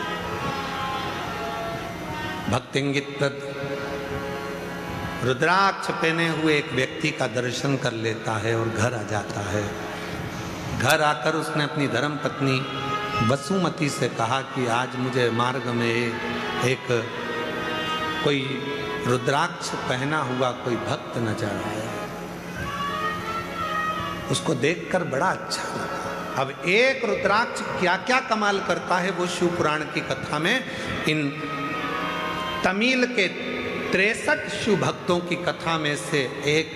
भक्तिंगित रुद्राक्ष पहने हुए एक व्यक्ति का दर्शन कर लेता है और घर आ जाता है। घर आकर उसने अपनी धर्म पत्नी वसुमती से कहा कि आज मुझे मार्ग में एक कोई रुद्राक्ष पहना हुआ कोई भक्त नजर आया, उसको देखकर बड़ा अच्छा लगा। अब एक रुद्राक्ष क्या क्या कमाल करता है वो शिव पुराण की कथा में इन तमिल के 63 शिव भक्तों की कथा में से एक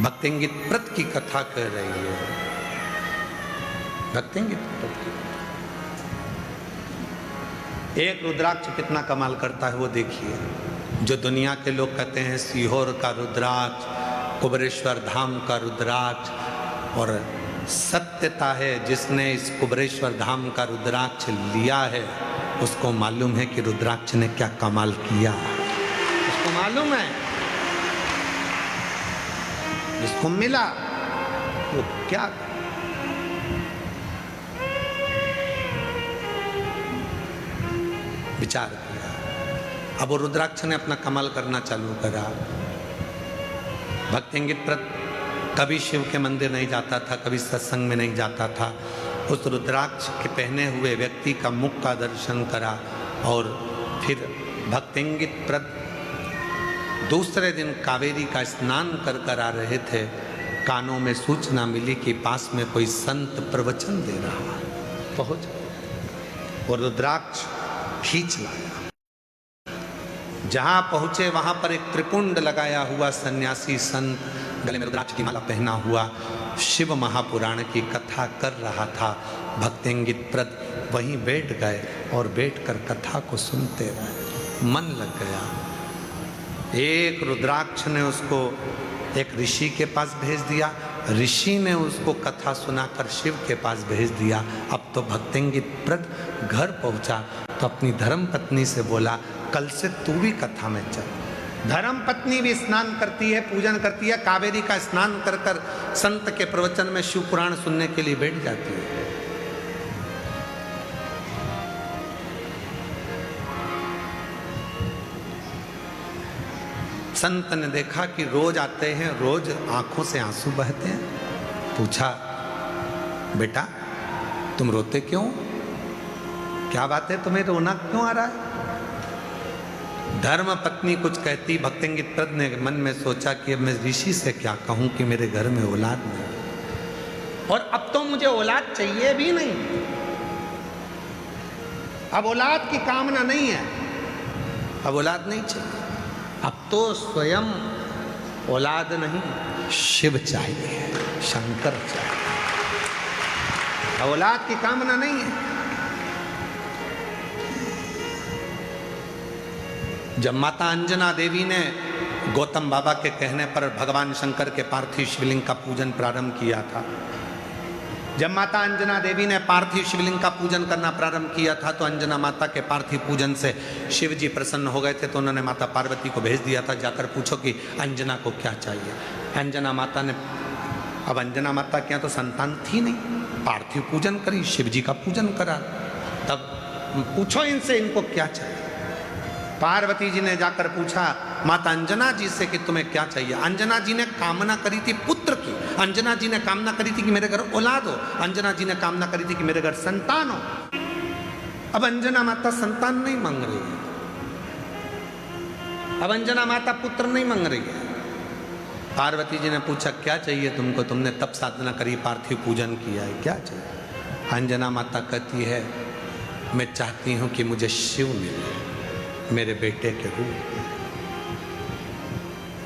भक्तिंगित प्रत की कथा कर रही है। भक्तिंगित प्रत की एक रुद्राक्ष कितना कमाल करता है वो देखिए। जो दुनिया के लोग कहते हैं सीहोर का रुद्राक्ष, कुबरेश्वर धाम का रुद्राक्ष, और सत्यता है जिसने इस कुबरेश्वर धाम का रुद्राक्ष लिया है उसको मालूम है कि रुद्राक्ष ने क्या कमाल किया, उसको मालूम है। जिसको मिला वो क्या विचार किया। अब वो रुद्राक्ष ने अपना कमाल करना चालू करा। भक्तिंगित प्रत कभी शिव के मंदिर नहीं जाता था, कभी सत्संग में नहीं जाता था। उस रुद्राक्ष के पहने हुए व्यक्ति का मुख का दर्शन करा और फिर भक्तिंगित प्रत दूसरे दिन कावेरी का स्नान कर आ रहे थे। कानों में सूचना मिली कि पास में कोई संत प्रवचन दे रहा है। पहुंच और रुद्राक्ष खींच लाया। जहां पहुंचे वहां पर एक त्रिपुंड लगाया हुआ सन्यासी संत, गले में रुद्राक्ष की माला पहना हुआ, शिव महापुराण की कथा कर रहा था। भक्तिंगित प्रत वहीं बैठ गए और बैठकर कथा को सुनते रहे। मन लग गया। एक रुद्राक्ष ने उसको एक ऋषि के पास भेज दिया, ऋषि ने उसको कथा सुनाकर शिव के पास भेज दिया। अब तो भक्तिंगित प्रत घर पहुंचा तो अपनी धर्म पत्नी से बोला, कल से तू भी कथा में चल। धर्म पत्नी भी स्नान करती है, पूजन करती है, कावेरी का स्नान कर कर संत के प्रवचन में शिव पुराण सुनने के लिए बैठ जाती है। संत ने देखा कि रोज आते हैं, रोज आंखों से आंसू बहते हैं। पूछा, बेटा तुम रोते क्यों? क्या बात है, तुम्हें रोना क्यों आ रहा है? धर्म पत्नी कुछ कहती। भक्तिंगित प्रत ने मन में सोचा कि अब मैं ऋषि से क्या कहूं कि मेरे घर में औलाद नहीं, और अब तो मुझे औलाद चाहिए भी नहीं। अब औलाद की कामना नहीं है, अब औलाद नहीं चाहिए। अब तो स्वयं औलाद नहीं, शिव चाहिए, शंकर चाहिए। औलाद की कामना नहीं है। जब माता अंजना देवी ने गौतम बाबा के कहने पर भगवान शंकर के पार्थिव शिवलिंग का पूजन प्रारंभ किया था, जब माता अंजना देवी ने पार्थिव शिवलिंग का पूजन करना प्रारंभ किया था तो अंजना माता के पार्थिव पूजन से शिव जी प्रसन्न हो गए थे। तो उन्होंने माता पार्वती को भेज दिया था, जाकर पूछो कि अंजना को क्या चाहिए। अंजना माता ने, अब अंजना माता के यहाँ तो संतान थी नहीं, पार्थिव पूजन करी, शिव जी का पूजन करा। तब पूछो इनसे इनको क्या चाहिए। पार्वती जी ने जाकर पूछा माता अंजना जी से कि तुम्हें क्या चाहिए। अंजना जी ने कामना करी थी पुत्र की, अंजना जी ने कामना करी थी कि मेरे घर औलाद हो, अंजना जी ने कामना करी थी कि मेरे घर संतान हो। अब अंजना माता संतान नहीं मांग रही है, अब अंजना माता पुत्र नहीं मांग रही है। पार्वती जी ने पूछा क्या चाहिए तुमको, तुमने तप साधना करी, पार्थिव पूजन किया है, क्या चाहिए। अंजना माता कहती है मैं चाहती हूं कि मुझे शिव मिले मेरे बेटे के रूप में,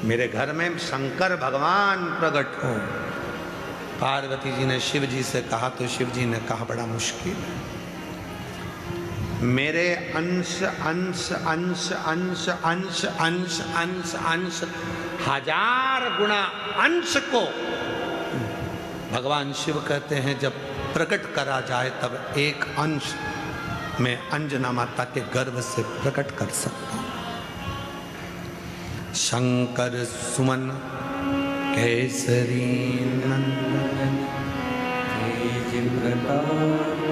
मेरे घर में शंकर भगवान प्रकट हो। पार्वती जी ने शिव जी से कहा तो शिव जी ने कहा बड़ा मुश्किल है, मेरे अंश अंश अंश अंश अंश अंश अंश अंश 1000 गुना अंश को भगवान शिव कहते हैं जब प्रकट करा जाए तब एक अंश मैं अंजना माता के गर्भ से प्रकट कर सकता हूं। शंकर सुमन केसरी नंदन तेज प्रताप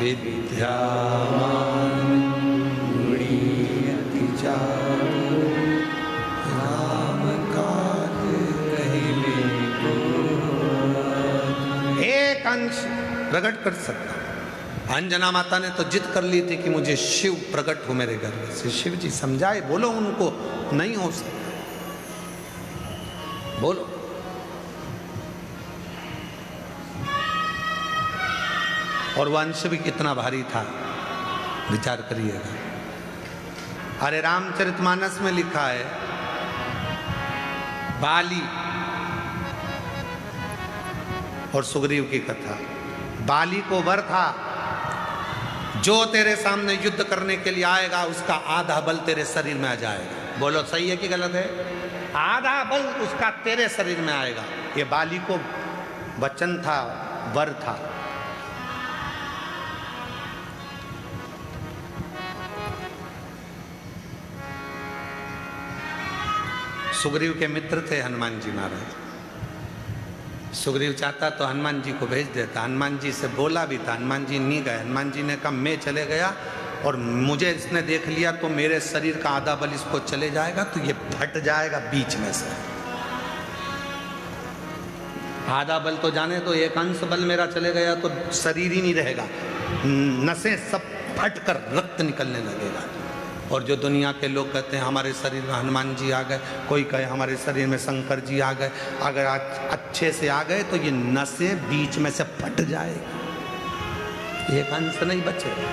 विद्यावान गुणी अति चातुर राम काज कहिबे को एक अंश प्रकट कर सकता। अंजना माता ने तो जिद कर ली थी कि मुझे शिव प्रकट हो मेरे घर से। शिव जी समझाए, बोलो उनको, नहीं हो सकता, बोलो। और वह अंश भी कितना भारी था, विचार करिएगा। अरे रामचरितमानस में लिखा है, बाली और सुग्रीव की कथा। बाली को वर था, जो तेरे सामने युद्ध करने के लिए आएगा उसका आधा बल तेरे शरीर में आ जाएगा। बोलो सही है कि गलत है? आधा बल उसका तेरे शरीर में आएगा। ये बाली को वचन था, वर था। सुग्रीव के मित्र थे हनुमान जी महाराज। सुग्रीव चाहता तो हनुमान जी को भेज देता, हनुमान जी से बोला भी था, हनुमान जी नहीं गए। हनुमान जी ने कहा मैं चले गया और मुझे इसने देख लिया तो मेरे शरीर का आधा बल इसको चले जाएगा, तो ये फट जाएगा बीच में से। आधा बल तो जाने तो, एक अंश बल मेरा चले गया तो शरीर ही नहीं रहेगा, नसें सब फट कर रक्त निकलने लगेगा। और जो दुनिया के लोग कहते हैं हमारे शरीर में हनुमान जी आ गए, कोई कहे हमारे शरीर में शंकर जी आ गए, अगर अच्छे से आ गए तो ये नसें बीच में से फट जाएगी, एक अंश नहीं बचेगा।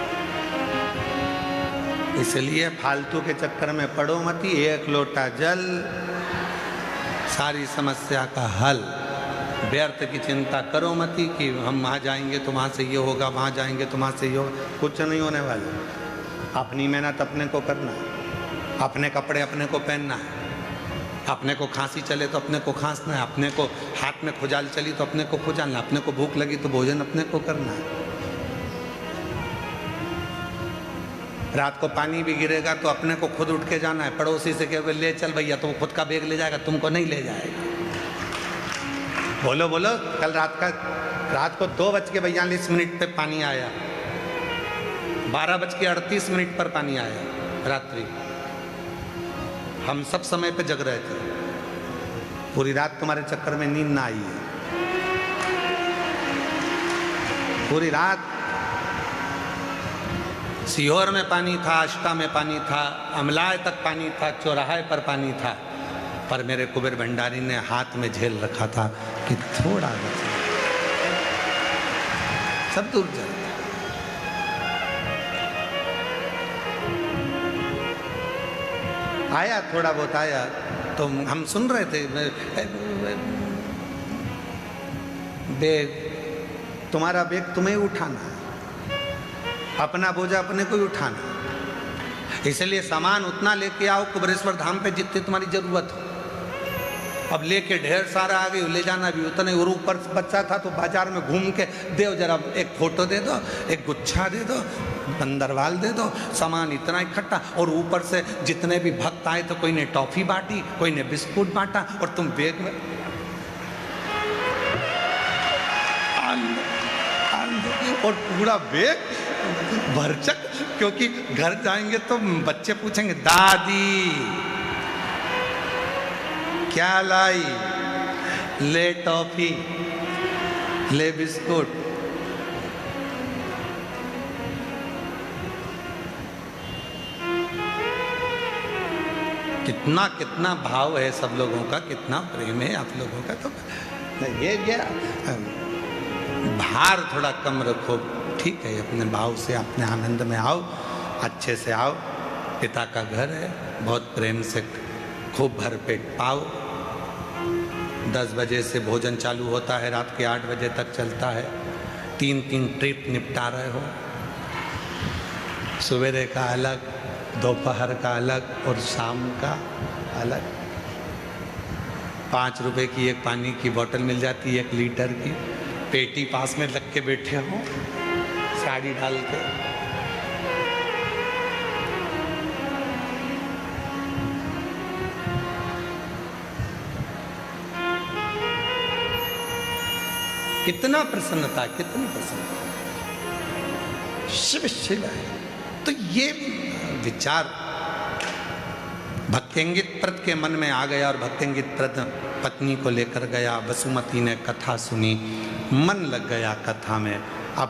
इसलिए फालतू के चक्कर में पड़ो मती, एक लोटा जल सारी समस्या का हल। व्यर्थ की चिंता करो मती कि हम वहाँ जाएंगे तो वहाँ से ये होगा, वहाँ जाएंगे तो वहाँ से ये होगा, कुछ नहीं होने वाला। अपनी मेहनत अपने को करना है, अपने कपड़े अपने को पहनना है, अपने को खांसी चले तो अपने को खांसना है, अपने को हाथ में खुजाल चली तो अपने को खुजालना, अपने को भूख लगी तो भोजन अपने को करना है। रात को पानी भी गिरेगा तो अपने को खुद उठ के जाना है, पड़ोसी से कहोगे ले चल भैया, तो खुद का बैग ले जाएगा, तुमको नहीं ले जाएगा। बोलो बोलो, कल रात को 2:42 पे पानी आया, 12:38 पर पानी आया रात्रि। हम सब समय पे जग रहे थे, पूरी रात तुम्हारे चक्कर में नींद ना आई है। पूरी रात सीहोर में पानी था, अष्टा में पानी था, अमलाय तक पानी था, चौराहे पर पानी था, पर मेरे कुबेर भंडारी ने हाथ में झेल रखा था कि थोड़ा बचा, सब दूर जाए। आया थोड़ा बहुत आया तो हम सुन रहे थे, बैग तुम्हारा बैग तुम्हें उठाना, अपना बोझा अपने को ही उठाना। इसलिए सामान उतना लेके आओ कुबेरेश्वर धाम पे जितनी तुम्हारी जरूरत हो। अब लेके ढेर सारा आ गई, ले जाना भी उतने। और ऊपर बच्चा था तो बाजार में घूम के दे जरा, एक फोटो दे दो, एक गुच्छा दे दो, बंदरवाल दे दो, सामान इतना इकट्ठा। और ऊपर से जितने भी भक्त आए तो कोई ने टॉफी बांटी, कोई ने बिस्कुट बांटा, और तुम बैग में और पूरा बैग भरचक। क्योंकि घर जाएंगे तो बच्चे पूछेंगे दादी क्या लाई, ले टॉफी, ले बिस्कुट। कितना कितना भाव है सब लोगों का, कितना प्रेम है आप लोगों का। तो ये भार थोड़ा कम रखो, ठीक है, अपने भाव से अपने आनंद में आओ, अच्छे से आओ। पिता का घर है, बहुत प्रेम से खूब भरपेट पाओ। 10 बजे से भोजन चालू होता है, रात के 8 बजे तक चलता है। 3 ट्रिप निपटा रहे हो, सवेरे का अलग, दोपहर का अलग और शाम का अलग। 5 रुपए की एक पानी की बोतल मिल जाती है, 1 लीटर की। पेटी पास में लग के बैठे हो, साड़ी डाल के। कितना प्रसन्नता, कितनी प्रसन्नता, शिव शिव है। तो ये विचार भक्तेंगित प्रत के मन में आ गया और भक्तेंगित प्रत पत्नी को लेकर गया। वसुमती ने कथा सुनी, मन लग गया कथा में। अब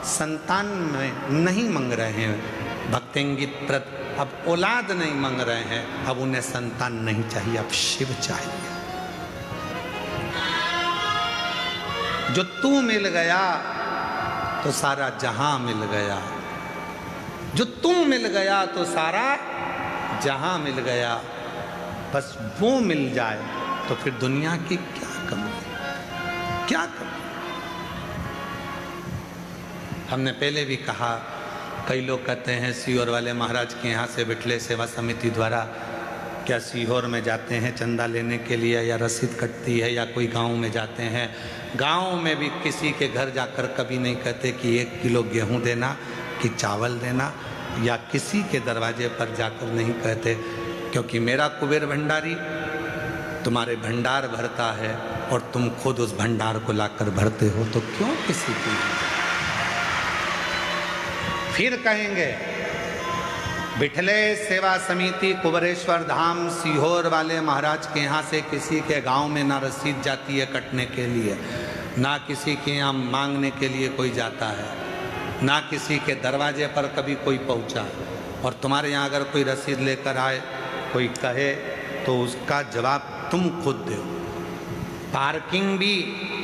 संतान में नहीं मांग रहे हैं भक्तेंगित प्रत, अब औलाद नहीं मांग रहे हैं, अब उन्हें संतान नहीं चाहिए, अब शिव चाहिए। जो तू मिल गया तो सारा जहां मिल गया, जो तू मिल गया तो सारा जहां मिल गया, बस वो मिल जाए तो फिर दुनिया की क्या कमी, क्या कमी। हमने पहले भी कहा, कई लोग कहते हैं सीहोर वाले महाराज के यहाँ से बिठले सेवा समिति द्वारा क्या सीहोर में जाते हैं चंदा लेने के लिए, या रसीद कटती है, या कोई गांव में जाते हैं। गांव में भी किसी के घर जाकर कभी नहीं कहते कि 1 किलो गेहूं देना कि चावल देना, या किसी के दरवाजे पर जाकर नहीं कहते, क्योंकि मेरा कुबेर भंडारी तुम्हारे भंडार भरता है और तुम खुद उस भंडार को लाकर भरते हो, तो क्यों किसी की। फिर कहेंगे बिठले सेवा समिति कुबरेश्वर धाम सीहोर वाले महाराज के यहाँ से किसी के गांव में ना रसीद जाती है कटने के लिए, ना किसी के यहाँ मांगने के लिए कोई जाता है, ना किसी के दरवाजे पर कभी कोई पहुँचा। और तुम्हारे यहाँ अगर कोई रसीद लेकर आए, कोई कहे, तो उसका जवाब तुम खुद दो। पार्किंग भी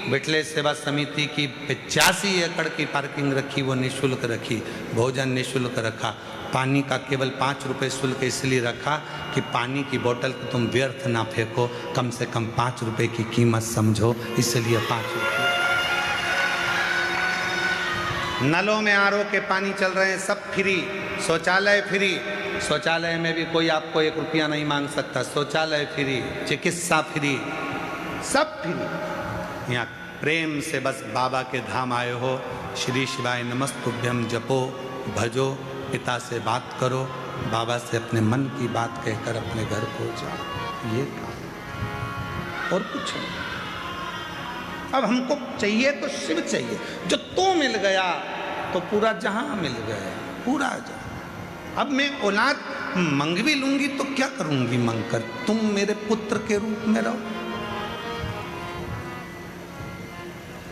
बिठले सेवा समिति की 85 एकड़ की पार्किंग रखी, वो निःशुल्क रखी, भोजन निःशुल्क रखा, पानी का केवल 5 रुपये शुल्क इसलिए रखा कि पानी की बोतल को तुम व्यर्थ ना फेंको, कम से कम 5 रुपये की कीमत समझो, इसलिए 5 रुपये। नलों में आरओ के पानी चल रहे हैं, सब फ्री, शौचालय फ्री, शौचालय में भी कोई आपको 1 रुपया नहीं मांग सकता, शौचालय फ्री, चिकित्सा फ्री, सब फ्री। यहाँ प्रेम से बस बाबा के धाम आए हो, श्री शिवाय नमस्तुभ्यम जपो, भजो, पिता से बात करो, बाबा से अपने मन की बात कहकर अपने घर को जाओ, ये काम और कुछ नहीं। अब हमको चाहिए तो शिव चाहिए, जो तू मिल गया तो पूरा जहां मिल गया, पूरा जहां। अब मैं औलाद मंग भी लूंगी तो क्या करूंगी मंग कर, तुम मेरे पुत्र के रूप में रहो,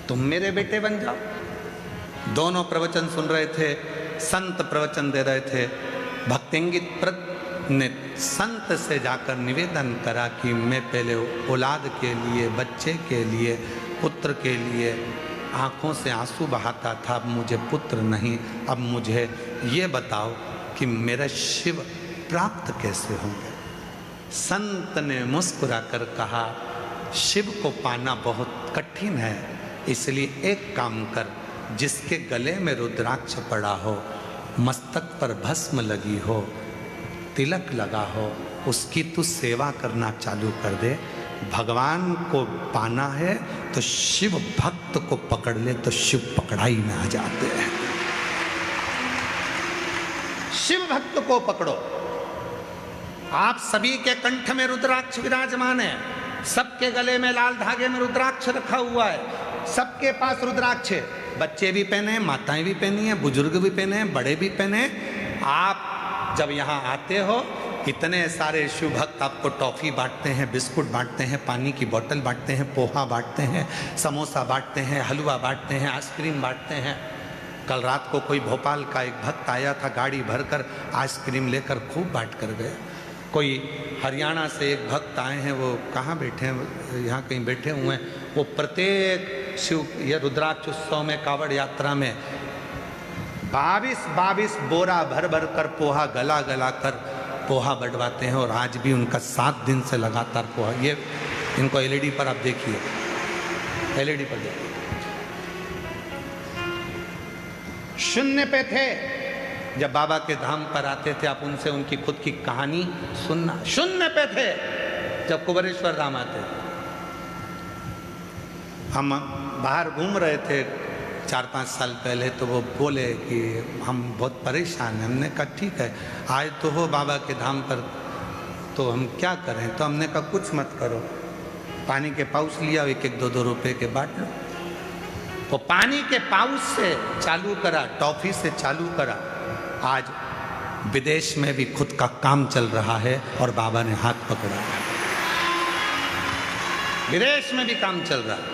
तुम मेरे बेटे बन जाओ। दोनों प्रवचन सुन रहे थे, संत प्रवचन दे रहे थे। भक्तेंगित प्रत ने संत से जाकर निवेदन करा कि मैं पहले औलाद के लिए, बच्चे के लिए, पुत्र के लिए आंखों से आंसू बहाता था, अब मुझे पुत्र नहीं, अब मुझे ये बताओ कि मेरा शिव प्राप्त कैसे होंगे। संत ने मुस्कुराकर कहा, शिव को पाना बहुत कठिन है, इसलिए एक काम कर, जिसके गले में रुद्राक्ष पड़ा हो, मस्तक पर भस्म लगी हो, तिलक लगा हो, उसकी तू सेवा करना चालू कर दे। भगवान को पाना है तो शिव भक्त को पकड़ ले तो शिव पकड़ाई में आ जाते हैं। शिव भक्त को पकड़ो। आप सभी के कंठ में रुद्राक्ष विराजमान है, सबके गले में लाल धागे में रुद्राक्ष रखा हुआ है, सबके पास रुद्राक्ष है, बच्चे भी पहने हैं, माताएं भी पहनी हैं, बुजुर्ग भी पहने हैं, बड़े भी पहने हैं। आप जब यहाँ आते हो, इतने सारे शिव भक्त आपको टॉफ़ी बांटते हैं, बिस्कुट बांटते हैं, पानी की बोतल बांटते हैं, पोहा बांटते हैं, समोसा बांटते हैं, हलवा बांटते हैं, आइसक्रीम बांटते हैं। कल रात को कोई भोपाल का एक भक्त आया था, गाड़ी भरकर आइसक्रीम लेकर खूब बांट कर गया। कोई हरियाणा से एक भक्त आए हैं, वो कहाँ बैठे हैं, यहाँ कहीं बैठे हुए हैं, वो प्रत्येक शिव या रुद्राक्ष उत्सव में, कावड़ यात्रा में 22 बोरा भर भर कर पोहा गला गला कर पोहा बंटवाते हैं। और आज भी उनका 7 दिन से लगातार पोहा, ये इनको एलईडी पर आप देखिए, एलईडी पर देखिए। शून्य पे थे जब बाबा के धाम पर आते थे, आप उनसे उनकी खुद की कहानी सुनना। शून्य पे थे जब कुबरेश्वर धाम आते थे। हम बाहर घूम रहे थे 4-5 साल पहले, तो वो बोले कि हम बहुत परेशान हैं। हमने कहा ठीक है, आए तो हो बाबा के धाम पर, तो हम क्या करें। तो हमने कहा कुछ मत करो, पानी के पाउच लिया, 1-1, 2-2 रुपए के बांट लो। वो पानी के पाउच से चालू करा, टॉफी से चालू करा, आज विदेश में भी खुद का काम चल रहा है और बाबा ने हाथ पकड़ा है। विदेश में भी काम चल रहा है।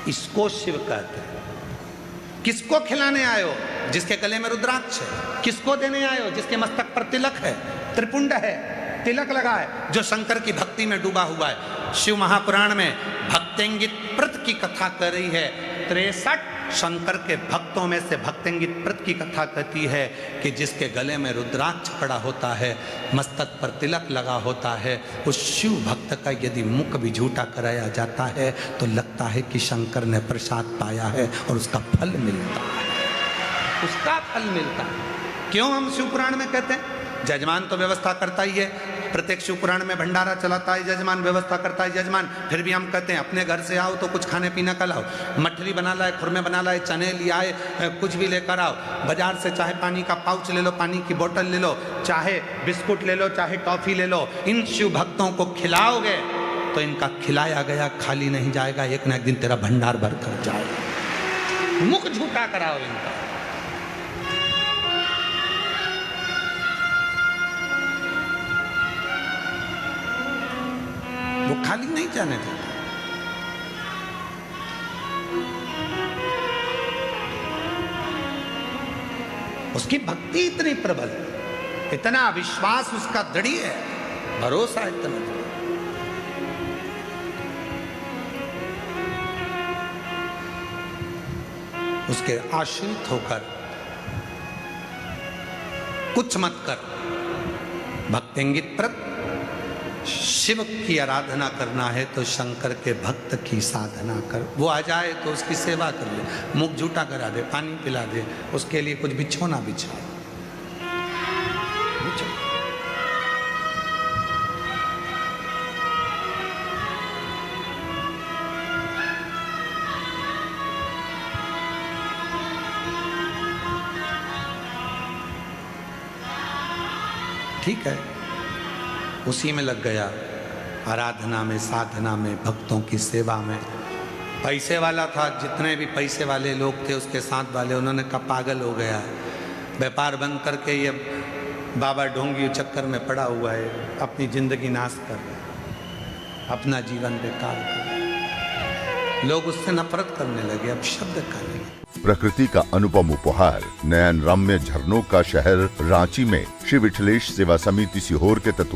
इसको शिव कहते हैं। किसको खिलाने आए हो? जिसके गले में रुद्राक्ष है। किसको देने आए हो? जिसके मस्तक पर तिलक है, त्रिपुंड है, तिलक लगा है, जो शंकर की भक्ति में डूबा हुआ है। शिव महापुराण में भक्तेंगित प्रत की कथा कर रही है। 63 शंकर के भक्तों में से भक्तेंगित प्रत की कथा कहती है कि जिसके गले में रुद्राक्ष पड़ा होता है, मस्तक पर तिलक लगा होता है, उस शिव भक्त का यदि मुख भी झूठा कराया जाता है तो लगता है कि शंकर ने प्रसाद पाया है और उसका फल मिलता है, उसका फल मिलता है। क्यों हम शिव पुराण में कहते हैं? जजमान तो व्यवस्था करता ही है, प्रत्येक शिव पुराण में भंडारा चलाता है जजमान, व्यवस्था करता है जजमान। फिर भी हम कहते हैं अपने घर से आओ तो कुछ खाने पीने का लाओ, मठरी बना लाए, खुरमे बना लाए, चने ले आए, कुछ भी लेकर आओ। बाजार से चाहे पानी का पाउच ले लो, पानी की बोतल ले लो, चाहे बिस्कुट ले लो, चाहे टॉफी ले लो। इन शिव भक्तों को खिलाओगे तो इनका खिलाया गया खाली नहीं जाएगा, एक ना एक दिन तेरा भंडार भर कर जाएगा। मुख झूठा कराओ इनका। वो खाली नहीं जाने देता। उसकी भक्ति इतनी प्रबल, इतना विश्वास उसका दृढ़ है, भरोसा इतना दृढ़। उसके आश्रित होकर कुछ मत कर। भक्तेंगित प्रत शिव की आराधना करना है तो शंकर के भक्त की साधना कर। वो आ जाए तो उसकी सेवा कर ले, मुख झूठा करा दे, पानी पिला दे, उसके लिए कुछ बिछोना बिछा। ठीक है, उसी में लग गया, आराधना में, साधना में, भक्तों की सेवा में। पैसे वाला था, जितने भी पैसे वाले लोग थे उसके साथ वाले, उन्होंने कहा पागल हो गया है, व्यापार बंद करके ये बाबा ढोंगी चक्कर में पड़ा हुआ है, अपनी जिंदगी नाश कर रहा है, अपना जीवन बेकार कर रहा है। लोग उससे नफरत करने लगे, अब शब्द करने लगे। प्रकृति का अनुपम उपहार, नयन रम्य झरनों का शहर रांची में श्री विठलेश सेवा समिति सीहोर के तत्व